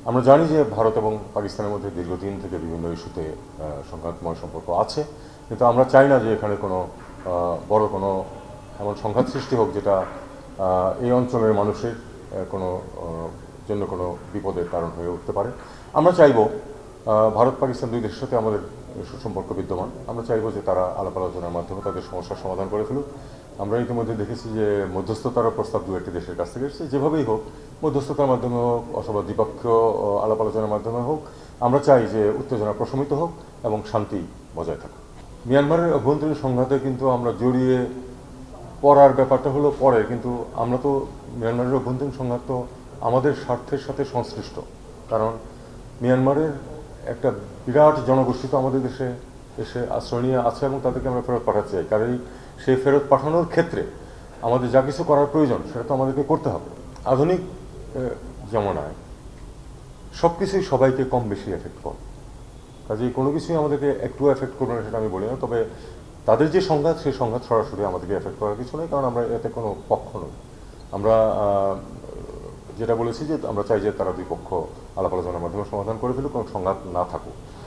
আমরা জানি যে ভারত এবং পাকিস্তানের মধ্যে দীর্ঘদিন থেকে বিভিন্ন ইস্যুতে সংঘাতময় সম্পর্ক আছে, কিন্তু আমরা চাই না যে এখানে কোনো বড় কোনো এমন সংঘাত সৃষ্টি হোক যেটা এই অঞ্চলের মানুষের কোনো জন্য কোনো বিপদের কারণ হয়ে উঠতে পারে। আমরা চাইব ভারত পাকিস্তান দুই দেশের সাথে আমাদের সুসম্পর্ক বিদ্যমান। আমরা চাইব যে তারা আলাপ আলোচনার মাধ্যমে তাদের সমস্যার সমাধান করে ফেলুক। আমরা ইতিমধ্যে দেখেছি যে মধ্যস্থতার প্রস্তাব দু একটি দেশের কাছ থেকে এসেছে। যেভাবেই হোক, মধ্যস্থতার মাধ্যমে হোক অথবা দ্বিপক্ষীয় আলাপ আলোচনার মাধ্যমে হোক, আমরা চাই যে উত্তেজনা প্রশমিত হোক এবং শান্তি বজায় থাকুক। মিয়ানমারের অভ্যন্তরীণ সংঘাতে কিন্তু আমরা জড়িয়ে পড়ার ব্যাপারটা হলো পরে, কিন্তু আমরা তো মিয়ানমারের অভ্যন্তরীণ সংঘাত তো আমাদের স্বার্থের সাথে সংশ্লিষ্ট। কারণ মিয়ানমারের একটা বিরাট জনগোষ্ঠী তো আমাদের দেশে এসে আশ্রয় নিয়ে আছে এবং তাদেরকে আমরা ফেরত পাঠাতে চাই। কারণ সেই ফেরত পাঠানোর ক্ষেত্রে আমাদের যা কিছু করার প্রয়োজন সেটা তো আমাদেরকে করতে হবে। আধুনিক জমানায় সব কিছুই সবাইকে কম বেশি এফেক্ট করে, কাজেই কোনো কিছুই আমাদেরকে একটু এফেক্ট করবে না সেটা আমি বলি না। তবে তাদের যে সংঘাত, সেই সংঘাত সরাসরি আমাদেরকে এফেক্ট করার কিছু নেই, কারণ আমরা এতে কোনো পক্ষ নই। আমরা যেটা বলেছি যে আমরা চাই যে তারা দুই পক্ষ আলাপ আলোচনার মাধ্যমে সমাধান করে ফেলুক, কোনো সংঘাত না থাকুক।